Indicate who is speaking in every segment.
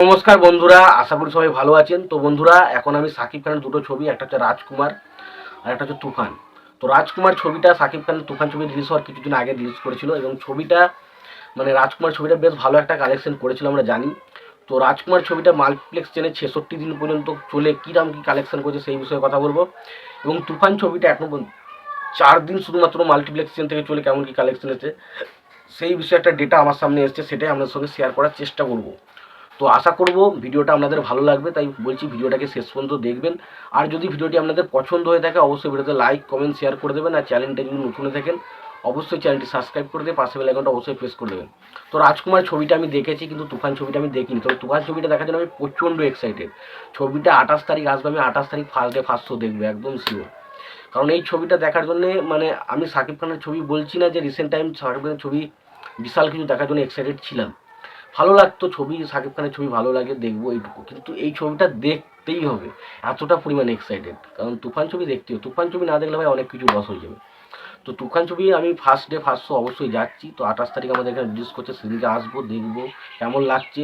Speaker 1: নমস্কার বন্ধুরা, আশা করি সবাই ভালো আছেন। তো বন্ধুরা, এখন আমি সাকিব খানের দুটো ছবি, একটা হচ্ছে রাজকুমার আর একটা হচ্ছে তুফান। তো রাজকুমার ছবিটা সাকিব খানের তুফান ছবি রিলিজ হওয়ার কিছুদিন আগে রিলিজ করেছিল এবং ছবিটা মানে রাজকুমার ছবিটা বেশ ভালো একটা কালেকশন করেছিল আমরা জানি। তো রাজকুমার ছবিটা মাল্টিপ্লেক্স চেনে 66 দিন পর্যন্ত চলে কীরকম কী কালেকশন করেছে সেই বিষয়ে কথা বলবো। এবং তুফান ছবিটা এখন 4 দিন শুধুমাত্র মাল্টিপ্লেক্স চেন থেকে চলে কেমন কী কালেকশন এসেছে সেই বিষয়ে একটা ডেটা আমার সামনে এসছে, সেটাই আপনাদের সঙ্গে শেয়ার করার চেষ্টা করব। তো আশা করব ভিডিওটা আপনাদের ভালো লাগবে, তাই বলছি ভিডিওটাকে শেষ পর্যন্ত দেখবেন। আর যদি ভিডিওটি আপনাদের পছন্দ হয়ে থাকে অবশ্যই ভিডিওতে লাইক কমেন্ট শেয়ার করে দেবেন। আর চ্যানেলটা যদি নতুন হয়ে থাকেন অবশ্যই চ্যানেলটি সাবস্ক্রাইব করে দিয়ে পাশে বেল আইকনটা অবশ্যই প্রেস করে দেবেন। তো রাজকুমার ছবিটা আমি দেখেছি, কিন্তু তুফান ছবিটা আমি দেখিনি। তবে তুফান ছবিটা দেখার জন্য আমি প্রচণ্ড এক্সাইটেড। ছবিটা 28 তারিখ আসবে, আমি 28 তারিখ ফার্স্ট শো দেখবো একদম শিওর। কারণ এই ছবিটা দেখার জন্যে মানে আমি সাকিব খানের ছবি বলছি না যে রিসেন্ট টাইম সাকিব খানের ছবি বিশাল কিছু দেখার জন্য এক্সাইটেড ছিলাম, ভালো লাগতো ছবি, সাকিব খানের ছবি ভালো লাগে, দেখবো এইটুকু। কিন্তু এই ছবিটা দেখতেই হবে, এতটা পরিমাণে এক্সাইটেড। কারণ তুফান ছবি দেখতে হবে, তুফান ছবি না দেখলে ভাই অনেক কিছু লস হয়ে যাবে। তো তুফান ছবি আমি ফার্স্ট শো অবশ্যই যাচ্ছি। তো 28 তারিখ আমাদের এখানে রিলিজ করছে, সেদিনকে আসবো, দেখবো কেমন লাগছে,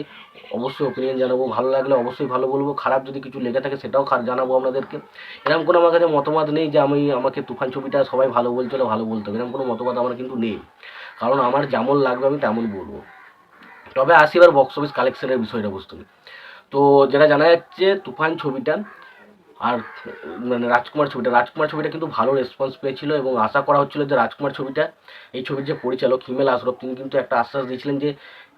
Speaker 1: অবশ্যই ওপিনিয়ন জানাবো। ভালো লাগলে অবশ্যই ভালো বলবো, খারাপ যদি কিছু লেগে থাকে সেটাও জানাবো আপনাদেরকে। এরকম কোনো আমার কাছে মতামত নেই যে আমাকে তুফান ছবিটা সবাই ভালো বলতে হলে ভালো বলতে হবে, এরকম কোনো মতামত আমার কিন্তু নেই। কারণ আমার যেমন লাগবে আমি তেমন বলবো। তবে আসি এবার বক্স অফিস কালেকশনের বিষয়টা বুঝতে হবে। তো যেটা জানা যাচ্ছে তুফান ছবিটা আর মানে রাজকুমার ছবিটা কিন্তু ভালো রেসপন্স পেয়েছিল এবং আশা করা হচ্ছিল যে রাজকুমার ছবিটা, এই ছবির যে পরিচালক হিমেল আশরফ, তিনি কিন্তু একটা আশ্বাস দিয়েছিলেন যে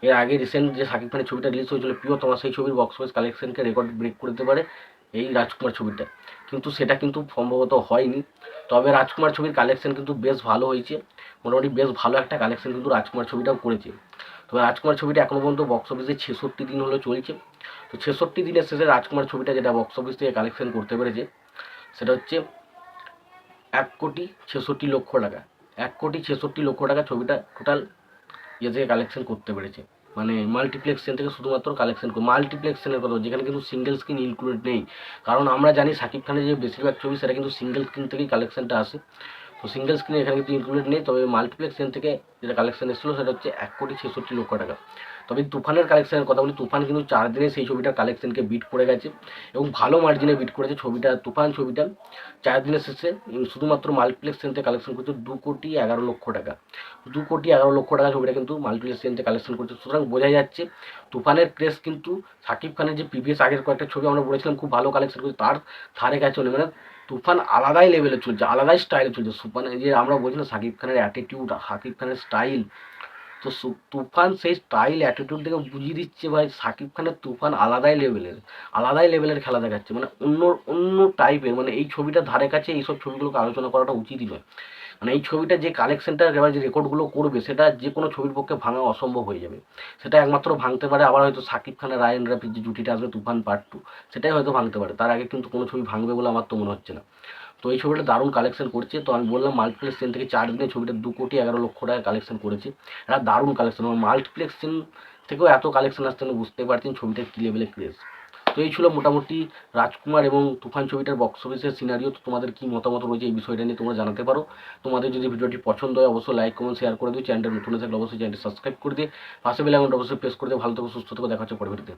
Speaker 1: এর আগে রিসেন্ট যে সাকিব খানের ছবিটা রিলিজ হয়েছিল প্রিয়তমা, সেই ছবির বক্স অফিস কালেকশনকে রেকর্ড ব্রেক করে দিতে পারে এই রাজকুমার ছবিটা। কিন্তু সেটা কিন্তু সম্ভবত হয়নি। তবে রাজকুমার ছবির কালেকশন কিন্তু বেশ ভালো হয়েছে, মোটামুটি বেশ ভালো একটা কালেকশন কিন্তু রাজকুমার ছবিটাও করেছে। তবে রাজকুমার ছবিটা এখনও পর্যন্ত বক্স অফিসে 66 দিন হলো চলছে। তো 66 দিনের শেষে রাজকুমার ছবিটা যেটা বক্স অফিস থেকে কালেকশন করতে পেরেছে সেটা হচ্ছে 1,66,00,000 টাকা। 1,66,00,000 টাকা ছবিটা টোটাল ইয়ে থেকে কালেকশন করতে পেরেছে, মানে মাল্টিপ্লেক্সেন থেকে শুধুমাত্র কালেকশন মাল্টিপ্লেক্সেনের কথা, যেখানে কিন্তু সিঙ্গেল স্ক্রিন ইনক্লুডেড নেই। কারণ আমরা জানি সাকিব খানের যে বেশিরভাগ ছবি সেটা কিন্তু সিঙ্গেল স্ক্রিন থেকেই কালেকশনটা আসে। তো সিঙ্গেল স্ক্রিন এখানে কিন্তু ইনক্লুডেড নেই। তবে মাল্টিপ্লেক্সেন থেকে যেটা কালেকশন এসেছিলো সেটা হচ্ছে 1,66,00,000 টাকা। তবে তুফানের কালেকশনের কথা বলি, তুফান কিন্তু 4 দিনে সেই ছবিটার কালেকশনকে বিট করে গেছে এবং ভালো মার্জিনে বিট করেছে ছবিটা। তুফান ছবিটা 4 দিনের শেষে শুধুমাত্র মাল্টিপ্লেক্স থেকে কালেকশন করছে 2,11,00,000 টাকা। 2,11,00,000 টাকা ছবিটা কিন্তু মাল্টিপ্লেক্স থেকে কালেকশন করছে। সুতরাং বোঝা যাচ্ছে তুফানের ক্রেজ কিন্তু সাকিব খানের যে প্রিভিয়াস আগের কয়েকটা ছবি আমরা বলেছিলাম খুব ভালো কালেকশন করছে, তার ধারে কাছে চলে, মানে তুফান আলাদাই লেভেলে চলছে, আলাদাই স্টাইলে চলছে। মানে যে আমরা বলছি না সাকিব খানের অ্যাটিটিউড, সাকিব খানের স্টাইল, তো তুফান সেই স্টাইল অ্যাটিটিউড থেকে বুঝিয়ে দিচ্ছে ভাই সাকিব খানের তুফান আলাদাই লেভেলের খেলা দেখাচ্ছে, মানে অন্য অন্য টাইপের। মানে এই ছবিটার ধারে কাছে এইসব ছবিগুলোকে আলোচনা করাটা উচিতই নয়। মানে এই ছবিটা যে কালেকশনটা এবার যে রেকর্ডগুলো করবে সেটা যে কোনো ছবির পক্ষে ভাঙা অসম্ভব হয়ে যাবে। সেটা একমাত্র ভাঙতে পারে আবার হয়তো সাকিব খানের রায়ান রাফির যে জুটিটা আসবে তুফান পার্ট 2, সেটাই হয়তো ভাঙতে পারে। তার আগে কিন্তু কোনো ছবি ভাঙবে বলে আমার তো মনে হচ্ছে না। তো এই ছবিটা দারুণ কালেকশন করছে। তো আমি বললাম মাল্টিপ্লেক্স চেন থেকে 4 দিনে ছবিটা 2,11,00,000 টাকা কালেকশন করেছে। এটা দারুণ কালেকশন, মাল্টিপ্লেক্স চেন থেকেও এত কালেকশন আসছে না, বুঝতে পারছেন ছবিটার কী লেভেলের ক্রেজ। তো এই ছিল মোটামুটি রাজকুমার এবং তুফান ছবিটার বক্স অফিসের সিনারিও। তো তোমাদের কী মতামত রয়েছে এই বিষয়টা নিয়ে তোমরা জানাতে পারো। তোমাদের যদি ভিডিওটি পছন্দ হয় অবশ্যই লাইক কমেন্ট শেয়ার করে দিও। চ্যানেলটা নতুন থাকলে অবশ্যই চ্যানেলটি সাবস্ক্রাইব করে দিয়ে পাশে বেল আইকনটা অবশ্যই প্রেস করে দিয়ে ভালো থেকো, সুস্থ থেকো, দেখা হচ্ছে পরবর্তীতে।